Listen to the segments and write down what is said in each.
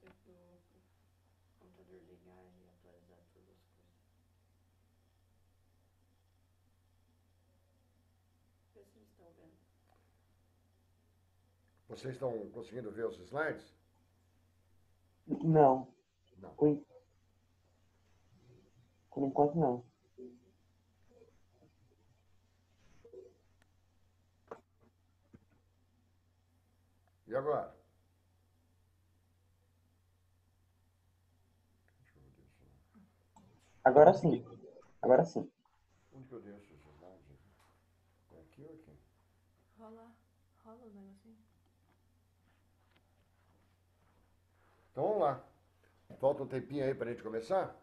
deu tempo do computador ligar e atualizar todas as coisas. Vê se eles estão vendo. Vocês estão conseguindo ver os slides? Não, Não. por enquanto não. E agora? Deixa eu ver isso. Agora sim. Agora sim. Onde que eu deixo os slides? É aqui ou aqui? Rola o negocinho. Então vamos lá. Falta um tempinho aí pra gente começar?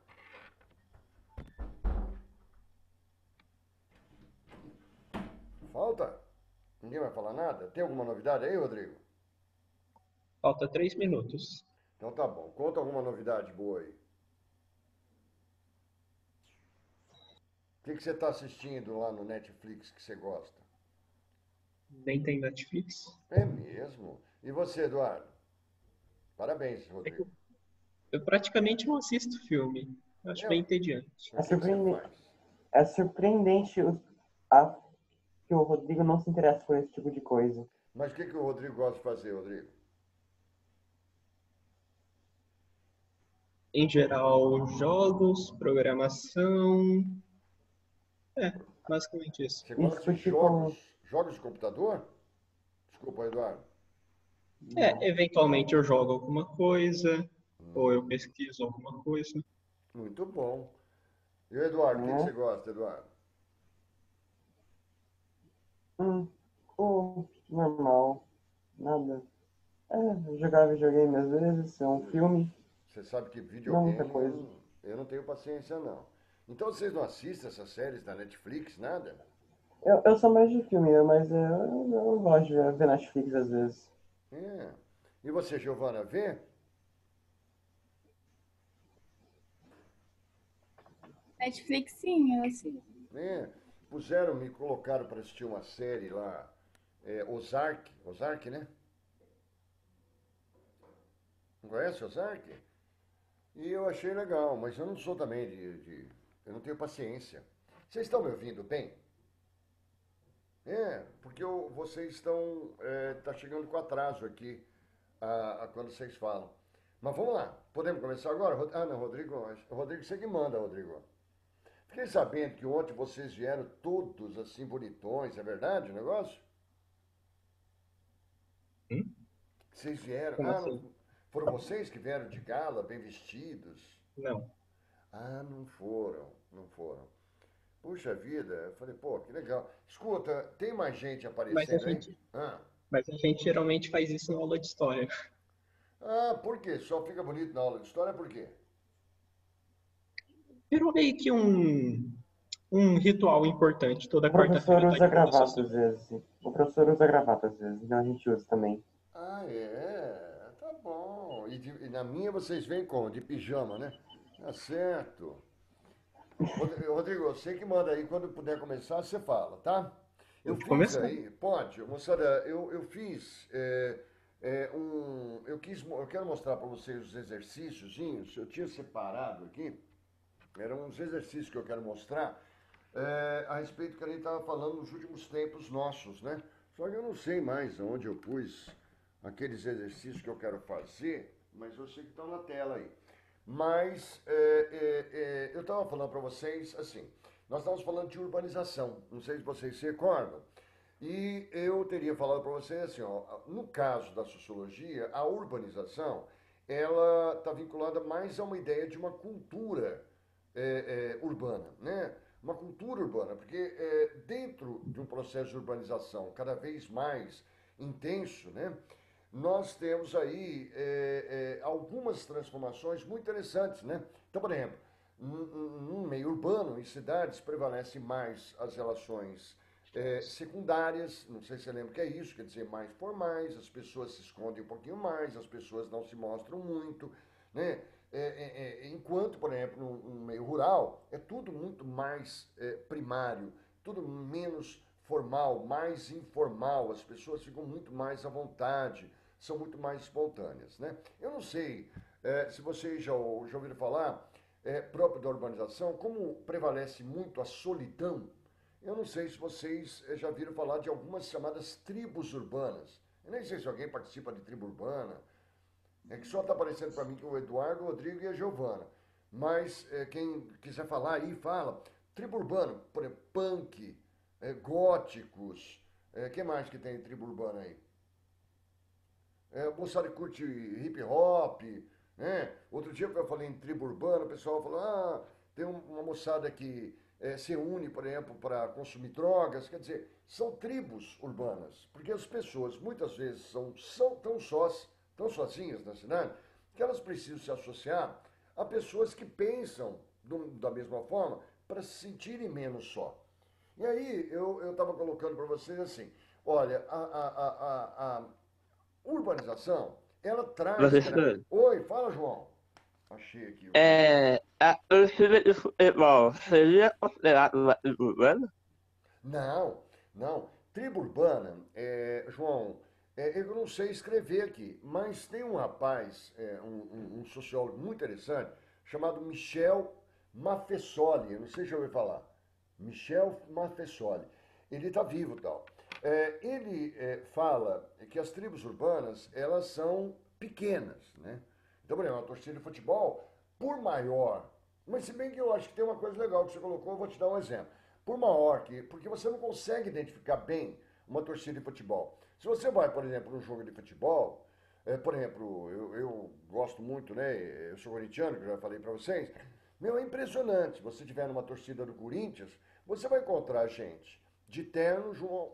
Falta? Ninguém vai falar nada? Tem alguma novidade aí, Rodrigo? Falta 3 minutos. Então tá bom. Conta alguma novidade boa aí. O que você está assistindo lá no Netflix que você gosta? Nem tem Netflix. É mesmo? E você, Eduardo? Parabéns, É que Rodrigo. eu praticamente não assisto filme. Eu acho bem entediante. O que você faz? É surpreendente que o Rodrigo não se interessa por esse tipo de coisa. Mas o que o Rodrigo gosta de fazer, Rodrigo? Em geral, jogos, programação. É, basicamente isso. Você gosta Isso de jogos? tipo. Jogos de computador? Desculpa, Eduardo. Não. Eventualmente eu jogo alguma coisa, ou eu pesquiso alguma coisa. Muito bom. E o Eduardo, o que você É. gosta, Eduardo? Normal. Nada. Jogar videogame às vezes, é um filme, Você sabe que não muita videogame coisa. eu não tenho paciência, não. Então vocês não assistem essas séries da Netflix, nada? Eu sou mais de filme, mas eu gosto de ver Netflix às vezes. É. E você, Giovana, vê? Netflix, sim, eu assisto. É. Me colocaram para assistir uma série lá, Ozark, né? Não conhece Ozark? E eu achei legal, mas eu não sou também eu não tenho paciência. Vocês estão me ouvindo bem? Porque vocês estão. Tá chegando com atraso aqui a quando vocês falam. Mas vamos lá, podemos começar agora? Ah, não, Rodrigo, Rodrigo, você que manda, Rodrigo. Fiquei sabendo que ontem vocês vieram todos assim bonitões, é verdade o negócio? Hum? Vocês vieram. Como Ah, não, assim? foram vocês que vieram de gala, bem vestidos? Não. Ah, não foram, não foram. Puxa vida, eu falei, pô, que legal. Escuta, tem mais gente Mas a aparecendo aí? gente, Ah, mas a gente geralmente faz isso na aula de história. por quê? Só fica bonito na aula de história, por quê? Virou meio que um ritual importante O toda professor quarta-feira tá usa de volta gravata às social. vezes. O professor usa gravata às vezes, então a gente usa também. Ah, é? Tá bom. E na minha vocês vêm como? De pijama, né? Tá certo. Rodrigo, você que manda aí, quando puder começar, você fala, tá? Eu Pode fiz começar. aí, pode, moçada, eu fiz eu quero mostrar para vocês os exercíciozinhos, eu tinha separado aqui, eram uns exercícios que eu quero mostrar a respeito do que a gente estava falando nos últimos tempos nossos, né? Só que eu não sei mais onde eu pus aqueles exercícios que eu quero fazer, mas eu sei que estão na tela aí. Mas eu estava falando para vocês, assim, nós estávamos falando de urbanização, não sei se vocês se recordam, e eu teria falado para vocês assim, ó, no caso da sociologia, a urbanização, ela está vinculada mais a uma ideia de uma cultura urbana, né? Uma cultura urbana, porque dentro de um processo de urbanização cada vez mais intenso, né? Nós temos aí algumas transformações muito interessantes, né? Então, por exemplo, num meio urbano, em cidades, prevalece mais as relações secundárias, não sei se você lembra o que é isso, quer dizer, mais formais, as pessoas se escondem um pouquinho mais, as pessoas não se mostram muito, né? Enquanto, por exemplo, no meio rural, é tudo muito mais primário, tudo menos formal, mais informal, as pessoas ficam muito mais à vontade, são muito mais espontâneas, né? Eu não sei se vocês já ouviram falar, próprio da urbanização, como prevalece muito a solidão. Eu não sei se vocês já viram falar de algumas chamadas tribos urbanas. Eu nem sei se alguém participa de tribo urbana. É que só está aparecendo para mim que o Eduardo, o Rodrigo e a Giovana. Mas quem quiser falar aí, fala. Tribo urbana, por exemplo, punk, góticos. Que mais que tem tribo urbana aí? Moçada que curte hip hop, né? Outro dia eu falei em tribo urbana, o pessoal falou, tem uma moçada que se une, por exemplo, para consumir drogas. Quer dizer, são tribos urbanas, porque as pessoas muitas vezes são tão sozinhas na cidade, que elas precisam se associar a pessoas que pensam da mesma forma para se sentirem menos só. E aí eu estava colocando para vocês assim, olha, a urbanização, ela traz... Professor, Oi, fala, João. Achei aqui. a torcida de futebol seria considerada uma tribo urbana? Não, não. Tribo urbana, João, eu não sei escrever aqui, mas tem um rapaz, um sociólogo muito interessante, chamado Michel Maffesoli, eu não sei se já ouviu falar. Michel Maffesoli. Ele está vivo e tal. Ele fala que as tribos urbanas, elas são pequenas, né? Então, por exemplo, uma torcida de futebol, por maior, mas se bem que eu acho que tem uma coisa legal que você colocou, eu vou te dar um exemplo. Por maior, porque você não consegue identificar bem uma torcida de futebol. Se você vai, por exemplo, num jogo de futebol, por exemplo, eu gosto muito, né? Eu sou corintiano, que eu já falei para vocês. Meu, é impressionante. Se você estiver numa torcida do Corinthians, você vai encontrar gente de terno, João,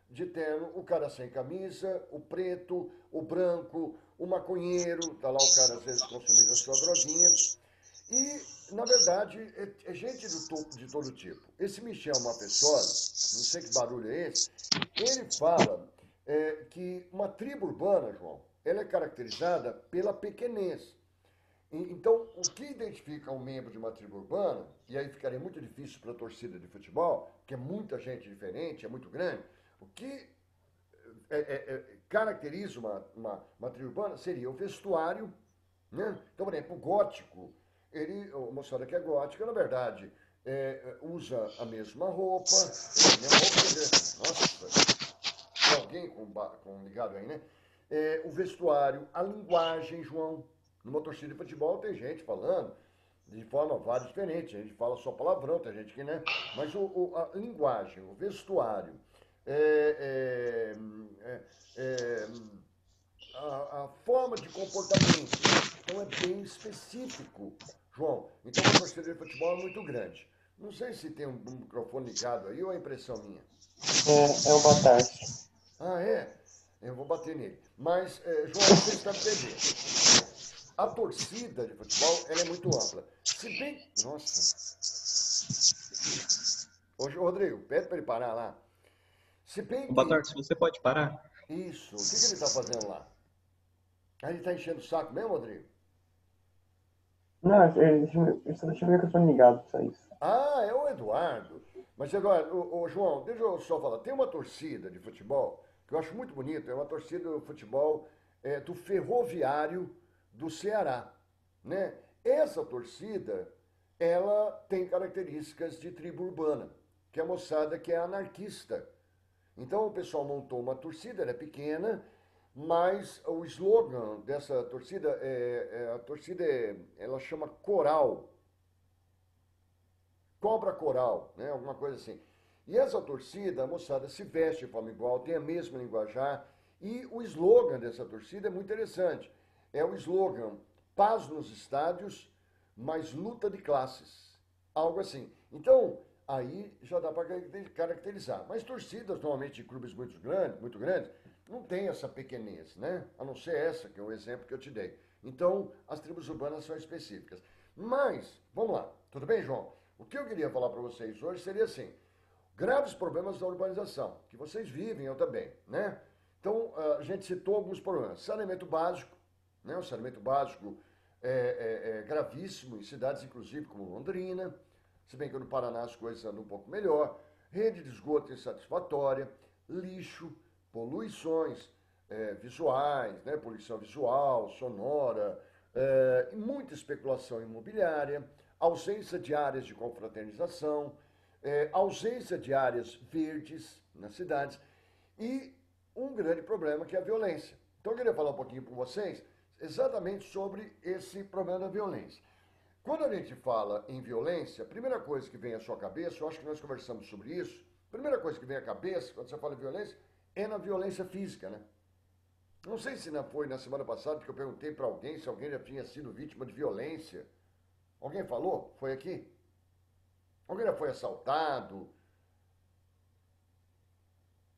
de terno, o cara sem camisa, o preto, o branco, o maconheiro, tá lá o cara às vezes consumindo a sua droguinha. E, na verdade, é gente de todo tipo. Esse Michel Maffesoli, não sei que barulho é esse, ele fala que uma tribo urbana, João, ela é caracterizada pela pequenez. Então, o que identifica um membro de uma tribo urbana, e aí ficaria muito difícil para a torcida de futebol, porque é muita gente diferente, é muito grande, o que caracteriza uma tribo urbana seria o vestuário, né? Então, por exemplo, o gótico, o moçada que é gótica, na verdade, usa a mesma roupa, nossa, tem alguém com ligado aí, né? O vestuário, a linguagem, João. Numa torcida de futebol tem gente falando de forma várias diferentes. A gente fala só palavrão, tem gente que, né? Mas a linguagem, o vestuário, a forma de comportamento, então é bem específico, João. Então a torcida de futebol é muito grande. Não sei se tem um microfone ligado aí ou é impressão minha. É uma boa tarde. Ah, é? Eu vou bater nele. Mas, João, você está me perdendo. A torcida de futebol, ela é muito ampla. Se bem... Nossa. Ô, Rodrigo, pede para ele parar lá. Se bem que... Boa tarde, se você pode parar. Isso. O que ele está fazendo lá? Aí ele está enchendo o saco mesmo, Rodrigo? Não, eu só deixei o microfone ligado, só isso. Ah, é o Eduardo. Mas, Eduardo, João, deixa eu só falar. Tem uma torcida de futebol que eu acho muito bonita. É uma torcida de futebol do Ferroviário do Ceará, né? Essa torcida, ela tem características de tribo urbana, que é a moçada que é anarquista. Então o pessoal montou uma torcida, ela é pequena, mas o slogan dessa torcida ela chama Coral. Cobra Coral, né? Alguma coisa assim. E essa torcida, a moçada se veste de forma igual, tem a mesma linguajar, e o slogan dessa torcida é muito interessante. É o slogan Paz nos estádios, mas luta de classes. Algo assim. Então, aí já dá para caracterizar. Mas torcidas, normalmente de clubes muito grandes, não tem essa pequenez, né? A não ser essa, que é o exemplo que eu te dei. Então, as tribos urbanas são específicas. Mas, vamos lá. Tudo bem, João? O que eu queria falar para vocês hoje seria assim, graves problemas da urbanização, que vocês vivem, eu também, né? Então, a gente citou alguns problemas. Saneamento básico, né? O saneamento básico é gravíssimo em cidades, inclusive, como Londrina, se bem que no Paraná as coisas andam um pouco melhor. Rede de esgoto insatisfatória, lixo, poluições, visuais, né? Poluição visual, sonora, e muita especulação imobiliária, ausência de áreas de confraternização, ausência de áreas verdes nas cidades e um grande problema que é a violência. Então eu queria falar um pouquinho com vocês exatamente sobre esse problema da violência. Quando a gente fala em violência, a primeira coisa que vem à sua cabeça, eu acho que nós conversamos sobre isso, a primeira coisa que vem à cabeça quando você fala em violência é na violência física, né? Não sei se não foi na semana passada que eu perguntei para alguém se alguém já tinha sido vítima de violência. Alguém falou? Foi aqui? Alguém já foi assaltado?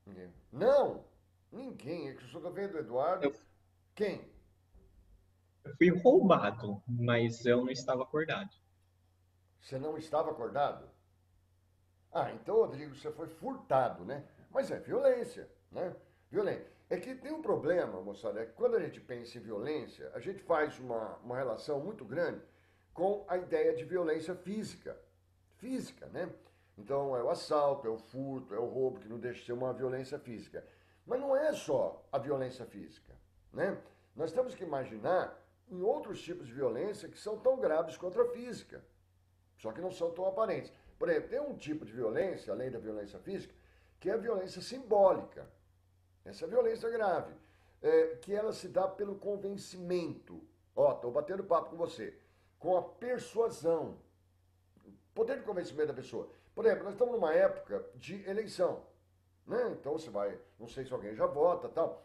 Ninguém. Não! Ninguém. É que eu só estou vendo o Eduardo. Eu- Quem? Eu fui roubado, mas eu não estava acordado. Você não estava acordado? Ah, então, Rodrigo, você foi furtado, né? Mas é violência, né? Violência. É que tem um problema, moçada, é que quando a gente pensa em violência, a gente faz uma relação muito grande com a ideia de violência física. Física, né? Então, é o assalto, é o furto, é o roubo, que não deixa de ser uma violência física. Mas não é só a violência física, né? Nós temos que imaginar em outros tipos de violência que são tão graves quanto a física, só que não são tão aparentes. Por exemplo, tem um tipo de violência, além da violência física, que é a violência simbólica. Essa violência grave, que ela se dá pelo convencimento. Ó, estou batendo papo com você. Com a persuasão. Poder de convencimento da pessoa. Por exemplo, nós estamos numa época de eleição, né? Então você vai, não sei se alguém já vota e tal.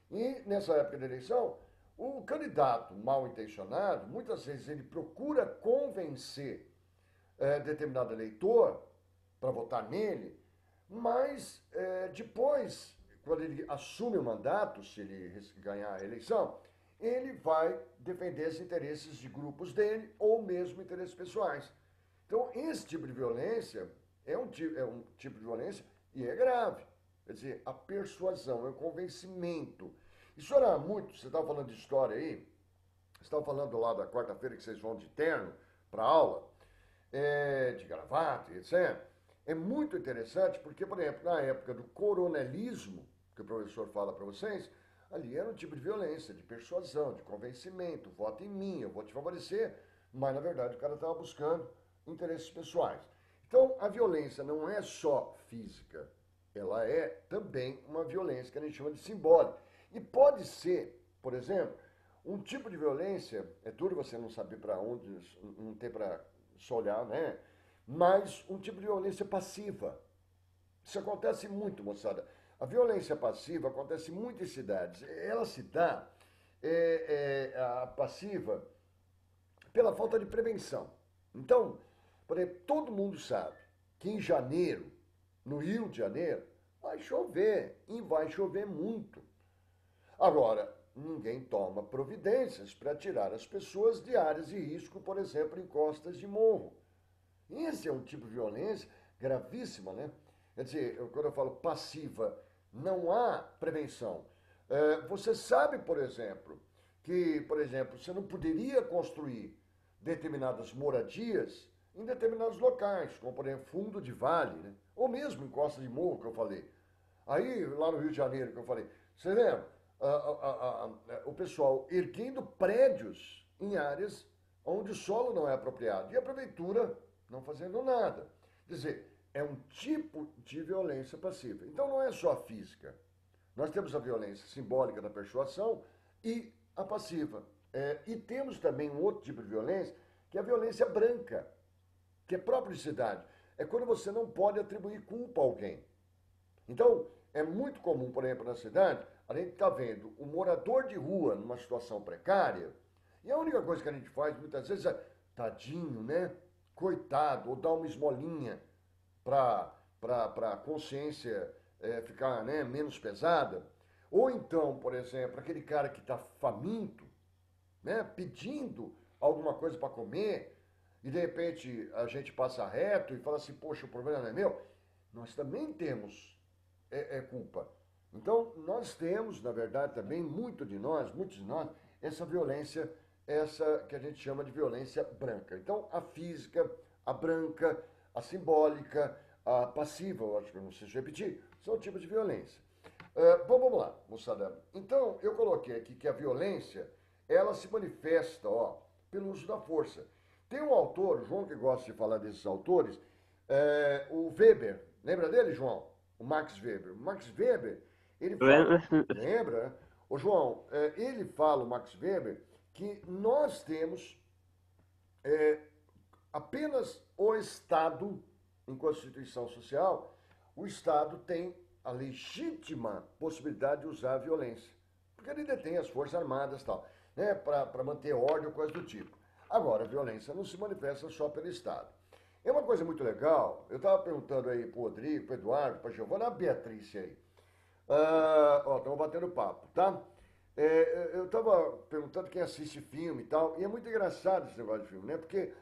E nessa época de eleição, o candidato mal intencionado, muitas vezes ele procura convencer determinado eleitor para votar nele, mas depois, quando ele assume o mandato, se ele ganhar a eleição, ele vai defender os interesses de grupos dele ou mesmo interesses pessoais. Então, esse tipo de violência é um tipo de violência e é grave. Quer dizer, a persuasão, é o convencimento. Isso era muito, você estava falando de história aí, você estava falando lá da quarta-feira que vocês vão de terno para aula, de gravata, etc. É muito interessante porque, por exemplo, na época do coronelismo, que o professor fala para vocês, ali era um tipo de violência, de persuasão, de convencimento, vota em mim, eu vou te favorecer, mas na verdade o cara estava buscando interesses pessoais. Então, a violência não é só física, ela é também uma violência que a gente chama de simbólica. E pode ser, por exemplo, um tipo de violência, é duro você não saber para onde, não ter para só olhar, né? Mas um tipo de violência passiva. Isso acontece muito, moçada. A violência passiva acontece muito em cidades. Ela se dá, a passiva, pela falta de prevenção. Então, por exemplo, todo mundo sabe que em janeiro, no Rio de Janeiro, vai chover e vai chover muito. Agora, ninguém toma providências para tirar as pessoas de áreas de risco, por exemplo, em costas de morro. Esse é um tipo de violência gravíssima, né? Quer dizer, quando eu falo passiva, não há prevenção. Você sabe, por exemplo, que, por exemplo, você não poderia construir determinadas moradias em determinados locais, como, por exemplo, fundo de vale, né? Ou mesmo em costa de morro, que eu falei. Aí, lá no Rio de Janeiro, que eu falei, você lembra? O pessoal erguendo prédios em áreas onde o solo não é apropriado. E a prefeitura não fazendo nada. Quer dizer, é um tipo de violência passiva. Então não é só a física. Nós temos a violência simbólica da persuasão e a passiva. E temos também um outro tipo de violência, que é a violência branca, que é própria de cidade. É quando você não pode atribuir culpa a alguém. Então, é muito comum, por exemplo, na cidade, a gente está vendo o morador de rua numa situação precária, e a única coisa que a gente faz muitas vezes é, tadinho, né? Coitado, ou dar uma esmolinha para a consciência ficar, né, menos pesada. Ou então, por exemplo, aquele cara que está faminto, né, pedindo alguma coisa para comer, e de repente a gente passa reto e fala assim, poxa, o problema não é meu. Nós também temos culpa. Então, nós temos, na verdade, também, muitos de nós, essa violência, essa que a gente chama de violência branca. Então, a física, a branca, a simbólica, a passiva, eu acho que eu não sei se repetir, são tipos de violência. Bom, vamos lá, moçada. Então, eu coloquei aqui que a violência, ela se manifesta, ó, pelo uso da força. Tem um autor, o João que gosta de falar desses autores, o Weber. Lembra dele, João? O Max Weber. O Max Weber, ele fala... Lembra, né? Ô, João, ele fala, o Max Weber, que nós temos apenas o Estado, em constituição social, o Estado tem a legítima possibilidade de usar a violência. Porque ele detém as forças armadas e tal, né, para manter ordem ou coisa do tipo. Agora, a violência não se manifesta só pelo Estado. É uma coisa muito legal, eu estava perguntando aí pro Rodrigo, pro Eduardo, pra Giovana, a Beatriz aí. Estamos batendo papo, tá? Eu estava perguntando quem assiste filme e tal, e é muito engraçado esse negócio de filme, né? Porque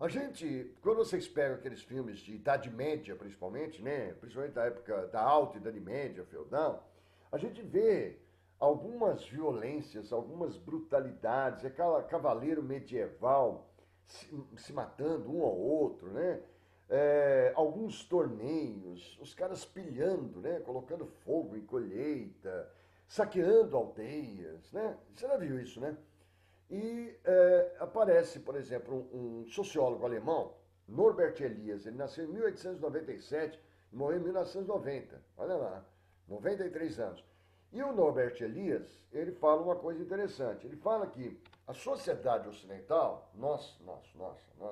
a gente, quando vocês pegam aqueles filmes de Idade Média, principalmente, né? Principalmente da época da Alta Idade Média, feudal, a gente vê algumas violências, algumas brutalidades, aquela cavaleiro medieval se matando um ao outro, né? Alguns torneios, os caras pilhando, né? Colocando fogo em colheita, saqueando aldeias, né? Você já viu isso, né? E aparece, por exemplo, um sociólogo alemão, Norbert Elias. Ele nasceu em 1897 e morreu em 1990. Olha lá, 93 anos. E o Norbert Elias, ele fala uma coisa interessante. Ele fala que a sociedade ocidental, nossa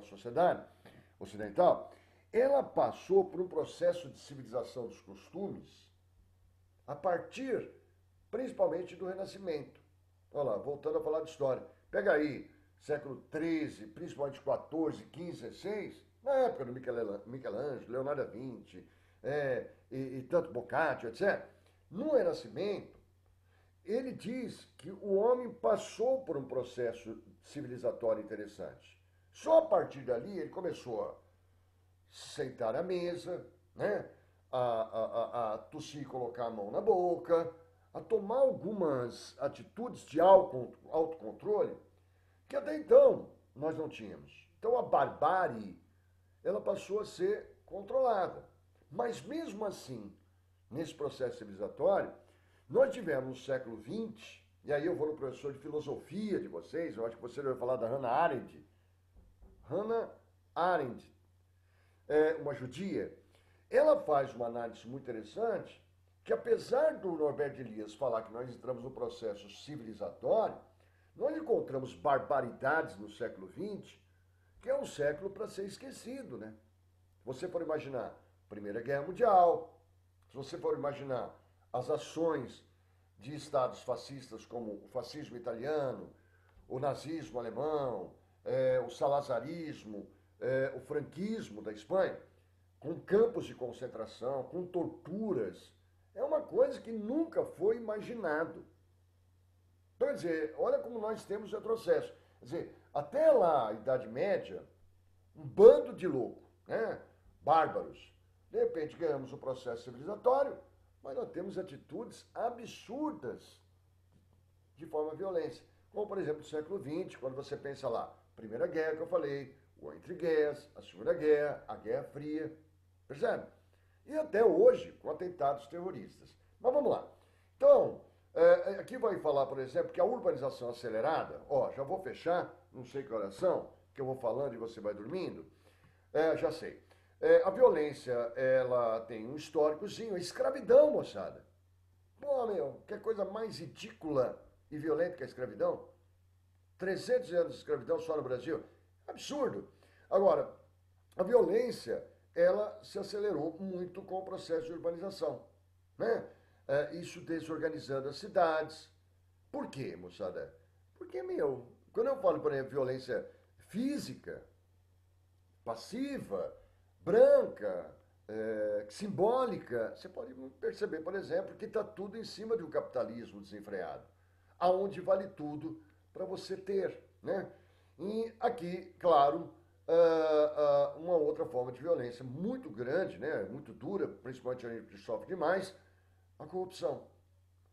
sociedade ocidental, ela passou por um processo de civilização dos costumes a partir, principalmente, do Renascimento. Olha lá, voltando a falar de história. Pega aí, século XIII, principalmente XIV, XV, XVI, na época do Michelangelo, Leonardo da Vinci, e tanto Boccaccio, etc. No Renascimento, ele diz que o homem passou por um processo civilizatório interessante. Só a partir dali ele começou a sentar à mesa, né? a tossir e colocar a mão na boca, a tomar algumas atitudes de autocontrole que até então nós não tínhamos. Então a barbárie, ela passou a ser controlada. Mas mesmo assim, nesse processo civilizatório, nós tivemos no século XX, e aí eu vou no professor de filosofia de vocês, eu acho que você vai falar da Hannah Arendt. Hannah Arendt, uma judia, ela faz uma análise muito interessante, que apesar do Norbert Elias falar que nós entramos no processo civilizatório, nós encontramos barbaridades no século XX, que é um século para ser esquecido, né? Se você for imaginar Primeira Guerra Mundial, se você for imaginar as ações de estados fascistas como o fascismo italiano, o nazismo alemão, o salazarismo, o franquismo da Espanha, com campos de concentração, com torturas, é uma coisa que nunca foi imaginado. Então, quer dizer, olha como nós temos retrocesso. Quer dizer, até lá, a Idade Média, um bando de louco, né? Bárbaros. De repente ganhamos o processo civilizatório, mas nós temos atitudes absurdas de forma violência. Como, por exemplo, no século XX, quando você pensa lá, Primeira Guerra, que eu falei, o Entre Guerras, a Segunda Guerra, a Guerra Fria, percebe? E até hoje, com atentados terroristas. Mas vamos lá. Então, aqui vai falar, por exemplo, que a urbanização acelerada, já vou fechar, não sei que horas são, que eu vou falando e você vai dormindo. Já sei. A violência, ela tem um históricozinho, a escravidão, moçada. Pô, meu, que coisa mais ridícula e violenta que a escravidão? 300 anos de escravidão só no Brasil. Absurdo. Agora, a violência, ela se acelerou muito com o processo de urbanização, né? Isso desorganizando as cidades. Por quê, moçada? Porque, quando eu falo, por exemplo, violência física, passiva, branca, simbólica, você pode perceber, por exemplo, que está tudo em cima de um capitalismo desenfreado, aonde vale tudo para você ter, né? E aqui, claro, uma outra forma de violência muito grande, né? Muito dura, principalmente a gente que sofre demais, a corrupção.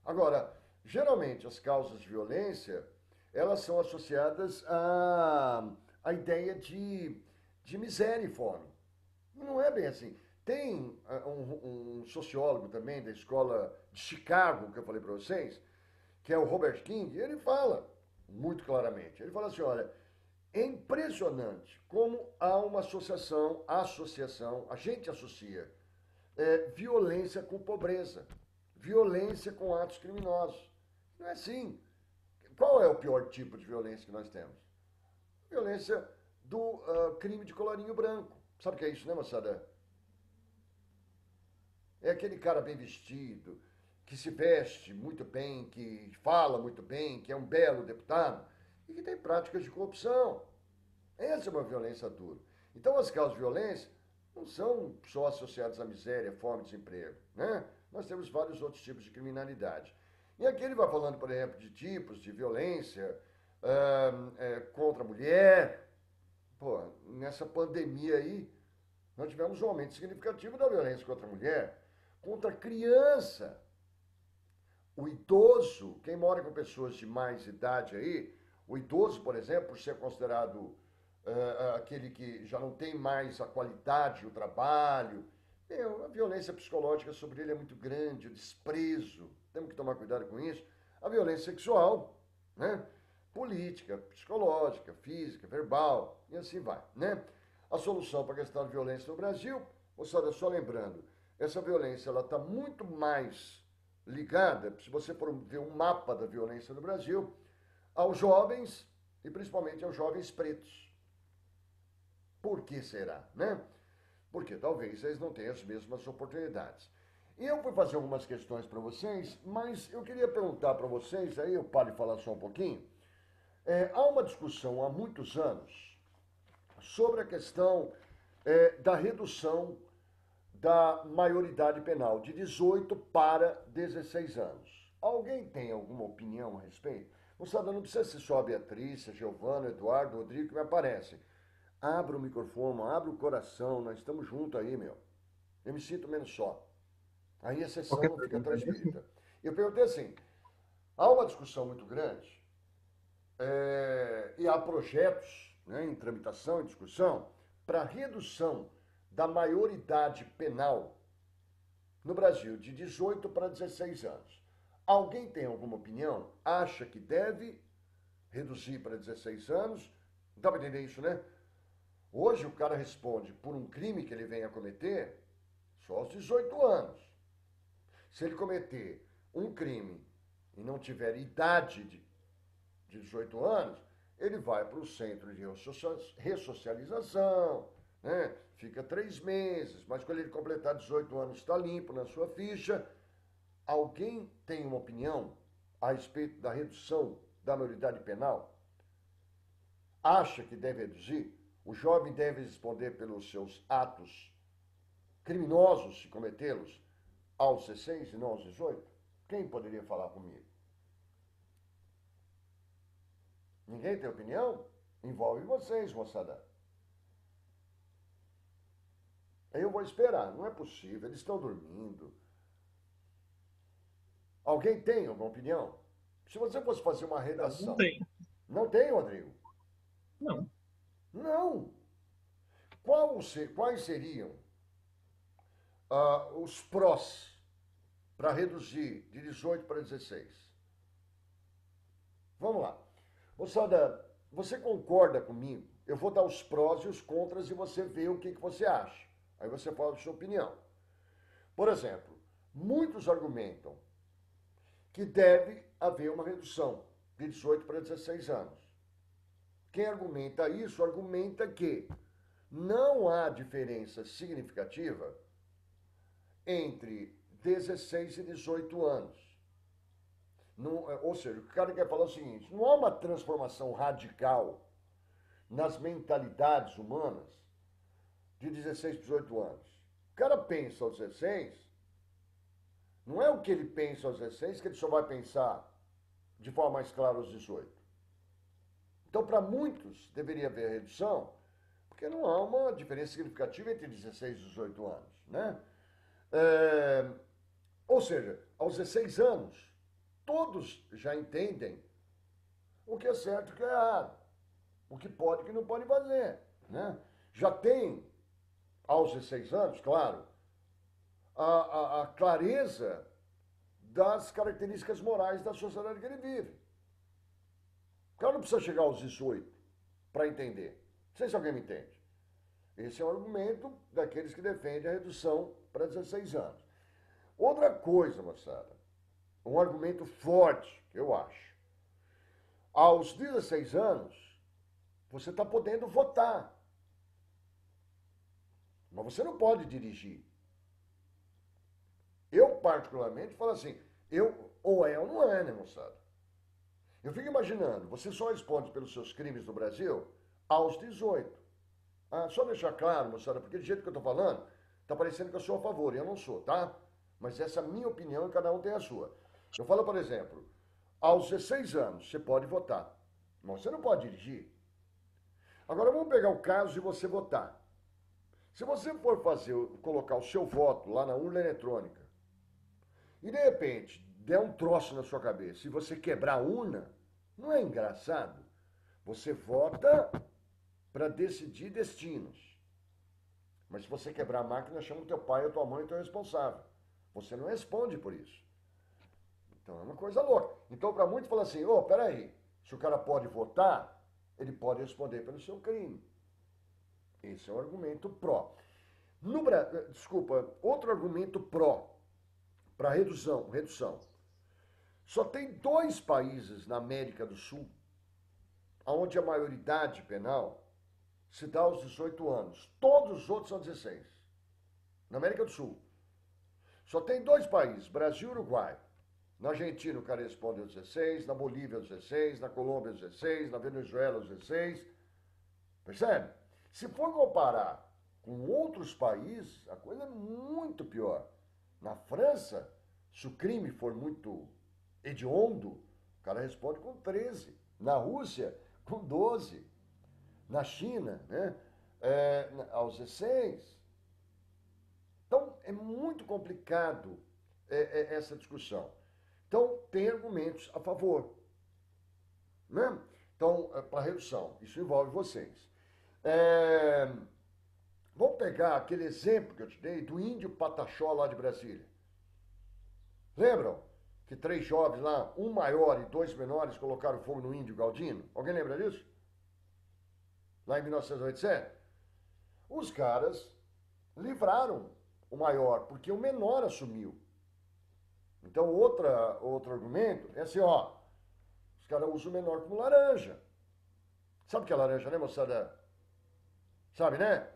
Agora, geralmente as causas de violência, elas são associadas à ideia de miséria e fome. Não é bem assim. Tem um sociólogo também da escola de Chicago, que eu falei para vocês, que é o Robert King, ele fala muito claramente. Ele fala assim, olha, é impressionante como há uma associação, a gente associa violência com pobreza, violência com atos criminosos. Não é assim. Qual é o pior tipo de violência que nós temos? Violência do crime de colarinho branco. Sabe o que é isso, né, moçada? É aquele cara bem vestido, que se veste muito bem, que fala muito bem, que é um belo deputado e que tem práticas de corrupção. Essa é uma violência dura. Então, as causas de violência não são só associadas à miséria, fome e desemprego, né? Nós temos vários outros tipos de criminalidade. E aqui ele vai falando, por exemplo, de tipos de violência contra a mulher. Pô, nessa pandemia aí, nós tivemos um aumento significativo da violência contra a mulher, contra a criança. O idoso, quem mora com pessoas de mais idade aí, o idoso, por exemplo, por ser considerado aquele que já não tem mais a qualidade, o trabalho, a violência psicológica sobre ele é muito grande, o desprezo, temos que tomar cuidado com isso. A violência sexual, né? Política, psicológica, física, verbal, e assim vai, né? A solução para a questão da violência no Brasil, moçada, só lembrando, essa violência ela está muito mais ligada, se você for ver um mapa da violência no Brasil, aos jovens e principalmente aos jovens pretos. Por que será, né? Porque talvez eles não tenham as mesmas oportunidades. E eu fui fazer algumas questões para vocês, mas eu queria perguntar para vocês, aí eu paro de falar só um pouquinho. Há uma discussão há muitos anos sobre a questão da redução da maioridade penal de 18 para 16 anos. Alguém tem alguma opinião a respeito? Moçada, não precisa ser só a Beatriz, a Giovana, Eduardo, Rodrigo que me aparecem. Abra o microfone, abra o coração, nós estamos juntos aí, meu. Eu me sinto menos só. Aí a sessão não fica tão espírita. Eu perguntei assim, há uma discussão muito grande e há projetos, né, em tramitação e discussão para redução da maioridade penal no Brasil de 18 para 16 anos. Alguém tem alguma opinião? Acha que deve reduzir para 16 anos? Não dá para entender isso, né? Hoje o cara responde por um crime que ele venha a cometer só aos 18 anos. Se ele cometer um crime e não tiver idade de 18 anos, ele vai para o centro de ressocialização, né? Fica 3 meses, mas quando ele completar 18 anos está limpo na sua ficha. Alguém tem uma opinião a respeito da redução da maioridade penal? Acha que deve reduzir? O jovem deve responder pelos seus atos criminosos, se cometê-los, aos 16 e não aos 18? Quem poderia falar comigo? Ninguém tem opinião? Envolve vocês, moçada. Eu vou esperar, não é possível, eles estão dormindo. Alguém tem alguma opinião? Se você fosse fazer uma redação... Não tem. Não tem, Rodrigo? Não. Não. Quais seriam os prós para reduzir de 18 para 16? Vamos lá. Moçada, você concorda comigo? Eu vou dar os prós e os contras e você vê o que você acha. Aí você fala a sua opinião. Por exemplo, muitos argumentam que deve haver uma redução de 18 para 16 anos. Quem argumenta isso, argumenta que não há diferença significativa entre 16 e 18 anos. Não, ou seja, o cara quer falar o seguinte, não há uma transformação radical nas mentalidades humanas de 16 para 18 anos. O cara pensa aos 16, não é o que ele pensa aos 16 que ele só vai pensar de forma mais clara aos 18. Então, para muitos, deveria haver redução, porque não há uma diferença significativa entre 16 e 18 anos, né? Ou seja, aos 16 anos, todos já entendem o que é certo e o que é errado, o que pode e o que não pode fazer, né? Já tem, aos 16 anos, claro, a clareza das características morais da sociedade que ele vive. O cara não precisa chegar aos 18 para entender. Não sei se alguém me entende. Esse é o argumento daqueles que defendem a redução para 16 anos. Outra coisa, moçada, um argumento forte, que eu acho. Aos 16 anos, você está podendo votar. Mas você não pode dirigir. Eu, particularmente, falo assim, ou é ou não é, né, moçada? Eu fico imaginando, você só responde pelos seus crimes no Brasil aos 18. Só deixar claro, moçada, porque do jeito que eu tô falando, tá parecendo que eu sou a favor, e eu não sou, tá? Mas essa é a minha opinião e cada um tem a sua. Eu falo, por exemplo, aos 16 anos você pode votar, mas você não pode dirigir. Agora vamos pegar o caso de você votar. Se você for colocar o seu voto lá na urna eletrônica, e de repente der um troço na sua cabeça e você quebrar a urna, não é engraçado? Você vota para decidir destinos. Mas se você quebrar a máquina, chama o teu pai ou tua mãe e teu responsável. Você não responde por isso. Então é uma coisa louca. Então para muitos fala assim, peraí, se o cara pode votar, ele pode responder pelo seu crime. Esse é o argumento pró. Outro argumento pró para redução. Só tem 2 países na América do Sul onde a maioridade penal se dá aos 18 anos. Todos os outros são 16. Na América do Sul. Só tem 2 países, Brasil e Uruguai. Na Argentina o cara responde aos 16, na Bolívia aos 16, na Colômbia aos 16, na Venezuela aos 16. Percebe? Se for comparar com outros países, a coisa é muito pior. Na França, se o crime for muito hediondo, o cara responde com 13. Na Rússia, com 12. Na China, né? Aos 16. Então, é muito complicado essa discussão. Então, tem argumentos a favor. Né? Então, para redução, isso envolve vocês. Vamos pegar aquele exemplo que eu te dei do índio Pataxó lá de Brasília. Lembram que 3 jovens lá, um maior e 2 menores, colocaram fogo no índio Galdino? Alguém lembra disso? Lá em 1987? Os caras livraram o maior, porque o menor assumiu. Então, outro argumento é assim, os caras usam o menor como laranja. Sabe o que é laranja, né, moçada? Sabe, né?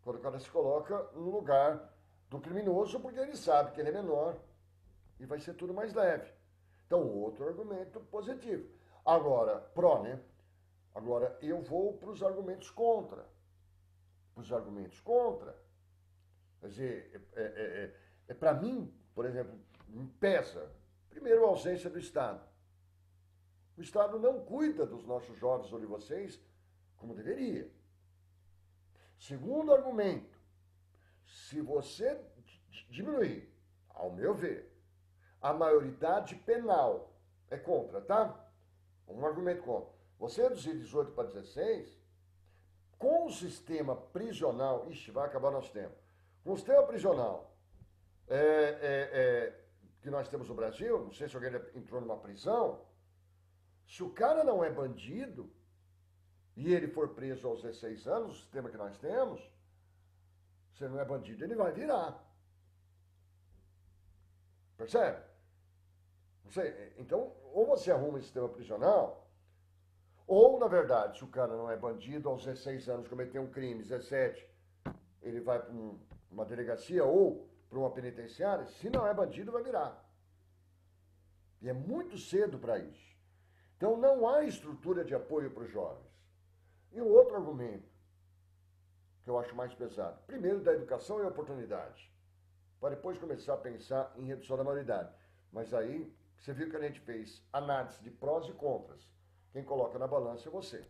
Quando o cara se coloca no lugar do criminoso, porque ele sabe que ele é menor e vai ser tudo mais leve. Então, outro argumento positivo. Agora, pró, né? Agora, eu vou para os argumentos contra. Quer dizer, para mim, por exemplo, me pesa, primeiro, a ausência do Estado. O Estado não cuida dos nossos jovens ou de vocês como deveria. Segundo argumento, se você diminuir, ao meu ver, a maioridade penal, é contra, tá? Um argumento contra. Você reduzir 18 para 16, com o sistema prisional, vai acabar nosso tempo, com o sistema prisional que nós temos no Brasil, não sei se alguém entrou numa prisão, se o cara não é bandido, e ele for preso aos 16 anos, o sistema que nós temos, se ele não é bandido, ele vai virar. Percebe? Não sei. Então, ou você arruma esse sistema prisional, ou, na verdade, se o cara não é bandido, aos 16 anos cometeu um crime, 17, ele vai para uma delegacia ou para uma penitenciária, se não é bandido, vai virar. E é muito cedo para isso. Então, não há estrutura de apoio para os jovens. E o outro argumento, que eu acho mais pesado, primeiro da educação e oportunidade, para depois começar a pensar em redução da maioridade. Mas aí, você viu que a gente fez análise de prós e contras. Quem coloca na balança é você.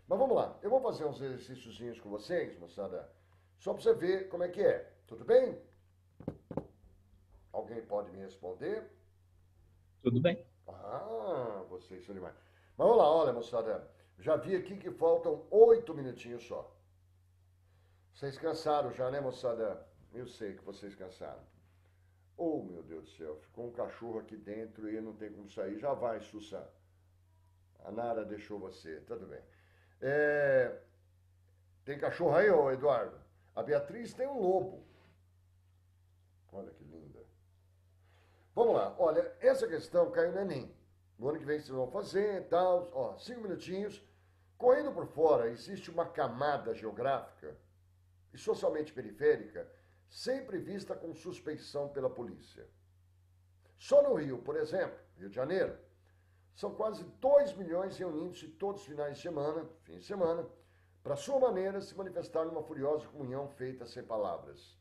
Mas vamos lá, eu vou fazer uns exercíciozinhos com vocês, moçada, só para você ver como é que é. Tudo bem? Alguém pode me responder? Tudo bem. Vocês são demais. Mas vamos lá, olha, moçada, já vi aqui que faltam 8 minutinhos só. Vocês cansaram já, né, moçada? Eu sei que vocês cansaram. Oh, meu Deus do céu, ficou um cachorro aqui dentro e não tem como sair. Já vai, Sussa. A Nara deixou você, tudo bem. Tem cachorro aí, ô Eduardo? A Beatriz tem um lobo. Olha que linda. Vamos lá, olha, essa questão caiu no Enem. No ano que vem vocês vão fazer e tal. Ó, 5 minutinhos. Correndo por fora, existe uma camada geográfica e socialmente periférica sempre vista com suspeição pela polícia. Só no Rio, por exemplo, Rio de Janeiro, são quase 2 milhões reunindo-se todos os finais de semana, fim de semana, para sua maneira se manifestar numa furiosa comunhão feita sem palavras,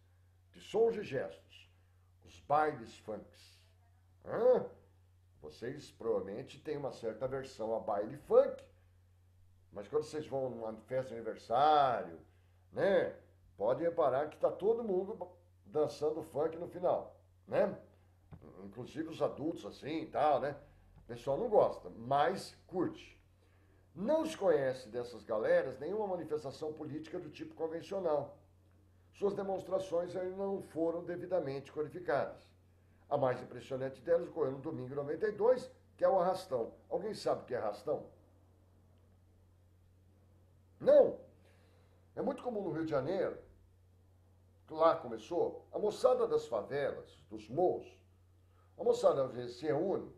de sons e gestos, os bailes funks. Vocês provavelmente têm uma certa aversão a baile funk, mas quando vocês vão numa festa de aniversário, né, pode reparar que está todo mundo dançando funk no final, né? Inclusive os adultos assim e tal, né? O pessoal não gosta, mas curte. Não se conhece dessas galeras nenhuma manifestação política do tipo convencional. Suas demonstrações ainda não foram devidamente qualificadas. A mais impressionante delas ocorreu no domingo de 92, que é o arrastão. Alguém sabe o que é arrastão? Não! É muito comum no Rio de Janeiro, lá começou, a moçada das favelas, dos morros, a moçada às vezes se reúne,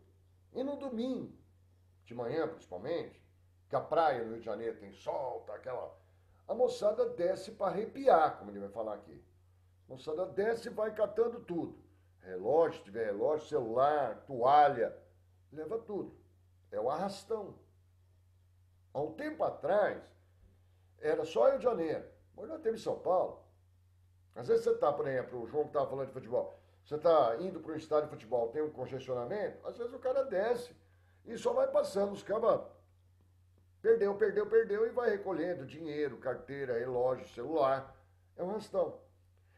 e no domingo, de manhã principalmente, que a praia no Rio de Janeiro tem sol, tá aquela... A moçada desce para arrepiar, como ele vai falar aqui. A moçada desce e vai catando tudo. Relógio, se tiver relógio, celular, toalha, leva tudo. É o arrastão. Há um tempo atrás, era só Rio de Janeiro. Hoje nós temos em São Paulo. Às vezes você está, por exemplo, o João que estava falando de futebol, você está indo para um estádio de futebol, tem um congestionamento, às vezes o cara desce e só vai passando, os cabas perdeu e vai recolhendo dinheiro, carteira, relógio, celular. É um arrastão.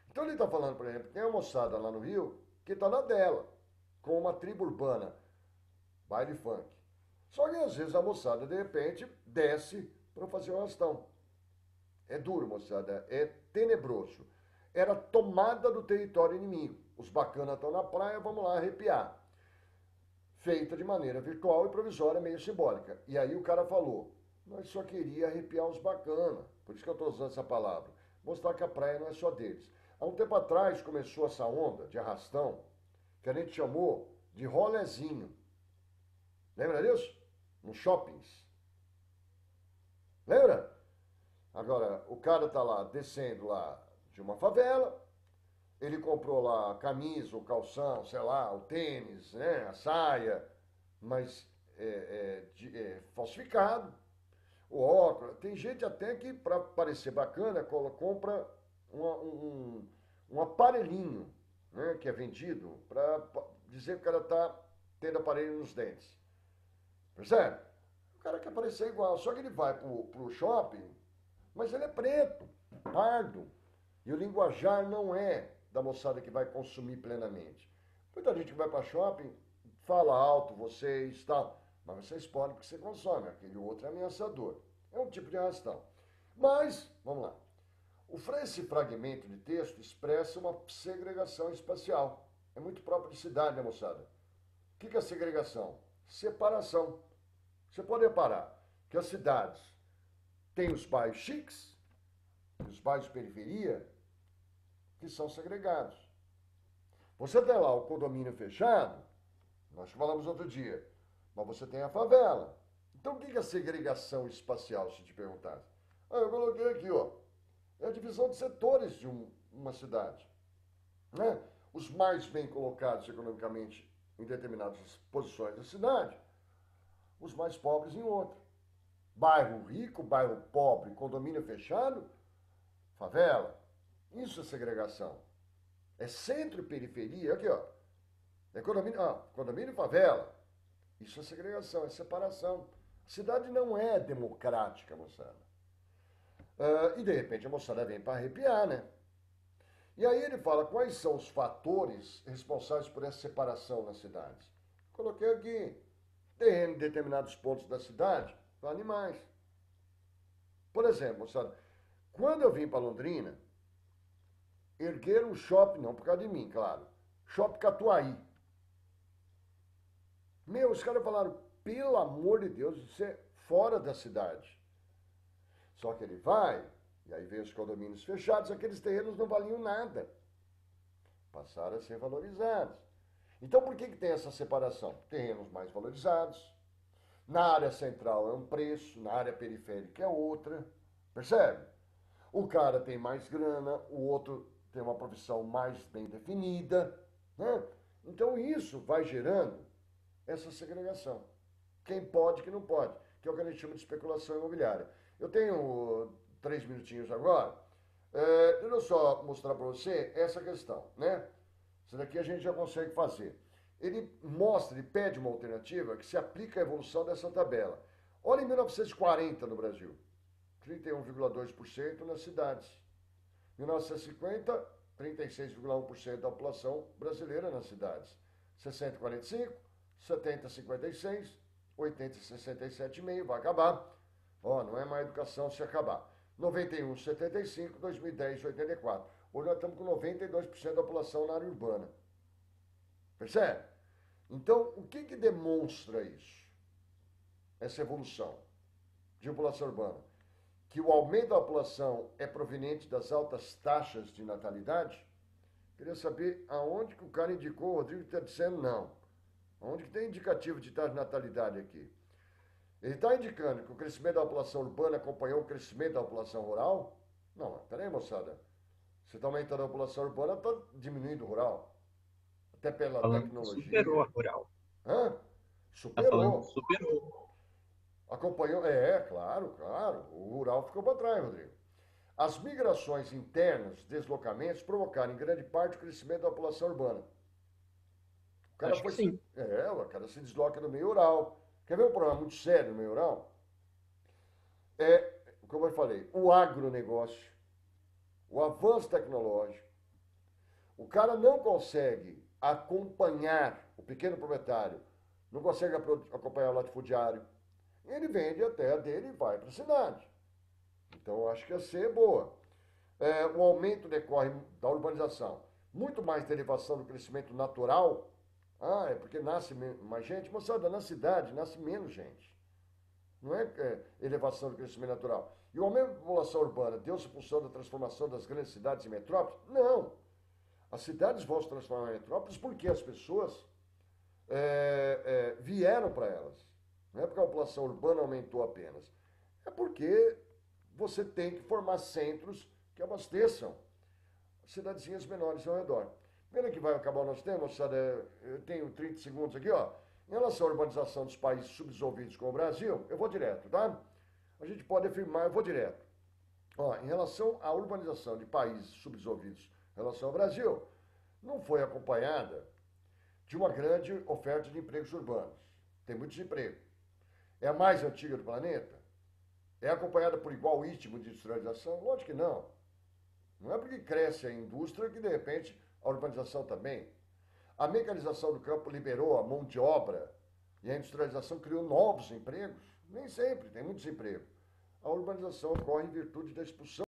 Então ele está falando, por exemplo, tem uma moçada lá no Rio que está na dela, com uma tribo urbana, baile funk. Só que às vezes a moçada, de repente, desce para fazer um arrastão. É duro, moçada, é tenebroso. Era tomada do território inimigo. Os bacanas estão na praia, vamos lá arrepiar. Feita de maneira virtual e provisória, meio simbólica. E aí o cara falou, nós só queria arrepiar os bacanas. Por isso que eu estou usando essa palavra. Mostrar que a praia não é só deles. Há um tempo atrás começou essa onda de arrastão, que a gente chamou de rolezinho. Lembra disso? Nos shoppings. Lembra? Agora, o cara tá lá, descendo lá de uma favela, ele comprou lá a camisa, o calção, sei lá, o tênis, né, a saia, mas falsificado, o óculos. Tem gente até que, para parecer bacana, compra um aparelhinho, né, que é vendido, para dizer que o cara tá tendo aparelho nos dentes. Percebe? O cara quer parecer igual, só que ele vai pro shopping, mas ele é preto, pardo. E o linguajar não é da moçada que vai consumir plenamente. Muita gente que vai para shopping fala alto, vocês, tal, mas vocês podem porque você consome, aquele outro é ameaçador. É um tipo de arrastão. Mas, vamos lá. Esse fragmento de texto expressa uma segregação espacial. É muito próprio de cidade, né, moçada? O que é segregação? Separação. Você pode reparar que as cidades têm os bairros chiques, os bairros de periferia, que são segregados. Você tem lá o condomínio fechado, nós falamos outro dia, mas você tem a favela. Então o que é segregação espacial, se te perguntasse? Eu coloquei aqui, ó, é a divisão de setores de uma cidade. Né? Os mais bem colocados economicamente em determinadas posições da cidade, os mais pobres em outra. Bairro rico, bairro pobre, condomínio fechado, favela. Isso é segregação. É centro e periferia, aqui ó. É condomínio e favela. Isso é segregação, é separação. A cidade não é democrática, moçada. E de repente a moçada vem para arrepiar, né? E aí ele fala quais são os fatores responsáveis por essa separação nas cidades. Coloquei aqui, terreno em determinados pontos da cidade, para animais. Por exemplo, moçada, quando eu vim para Londrina, ergueram um shopping, não por causa de mim, claro. Shopping Catuaí. Meu, os caras falaram, pelo amor de Deus, isso é fora da cidade. Só que ele vai, e aí veio os condomínios fechados, aqueles terrenos não valiam nada. Passaram a ser valorizados. Então por que tem essa separação? Terrenos mais valorizados, na área central é um preço, na área periférica é outra, percebe? O cara tem mais grana, o outro tem uma profissão mais bem definida, né? Então isso vai gerando essa segregação. Quem pode, quem não pode, que é o que a gente chama de especulação imobiliária. Eu tenho 3 minutinhos agora. Deixa eu só mostrar para você essa questão, né? Isso daqui a gente já consegue fazer. Ele mostra, ele pede uma alternativa que se aplica à evolução dessa tabela. Olha em 1940 no Brasil, 31,2% nas cidades. 1950, 36,1% da população brasileira nas cidades. 60, 45, 70, 56, 80, 67,5, vai acabar. Ó, não é má educação se acabar. 91, 75, 2010, 84. Hoje nós estamos com 92% da população na área urbana. Percebe? Então, o que demonstra isso? Essa evolução de população urbana? Que o aumento da população é proveniente das altas taxas de natalidade? Queria saber aonde que o cara indicou, o Rodrigo está dizendo não. Onde que tem indicativo de taxa de natalidade aqui? Ele está indicando que o crescimento da população urbana acompanhou o crescimento da população rural? Não, peraí, moçada. Você está aumentando a população urbana, está diminuindo o rural. Até pela tecnologia. Superou a rural. Hã? Tá Superou. falando, superou. Acompanhou, claro. O rural ficou para trás, Rodrigo. As migrações internas, deslocamentos, provocaram em grande parte o crescimento da população urbana. O cara Acho que sim. o cara se desloca no meio rural. Quer ver um problema muito sério no meio rural? Como eu falei, o agronegócio, o avanço tecnológico. O cara não consegue acompanhar o pequeno proprietário, não consegue acompanhar o latifundiário. Ele vende a terra dele e vai para a cidade. Então, eu acho que a C é boa. O aumento decorre da urbanização. Muito mais derivação do crescimento natural. É porque nasce mais gente. Moçada, na cidade nasce menos gente. Não é elevação do crescimento natural. E o aumento da população urbana deu-se em função da transformação das grandes cidades em metrópoles? Não. As cidades vão se transformar em metrópoles porque as pessoas vieram para elas. Não é porque a população urbana aumentou apenas. É porque você tem que formar centros que abasteçam cidadezinhas menores ao redor. Pena que vai acabar o nosso tempo, moçada. Eu tenho 30 segundos aqui, ó. Em relação à urbanização dos países subdesenvolvidos como o Brasil, eu vou direto, tá? A gente pode afirmar, eu vou direto. Ó, em relação à urbanização de países subdesenvolvidos em relação ao Brasil, não foi acompanhada de uma grande oferta de empregos urbanos. Tem muito desemprego. É a mais antiga do planeta? É acompanhada por igual ritmo de industrialização? Lógico que não. Não é porque cresce a indústria que, de repente, a urbanização também. A mecanização do campo liberou a mão de obra e a industrialização criou novos empregos? Nem sempre, tem muito desemprego. A urbanização ocorre em virtude da expulsão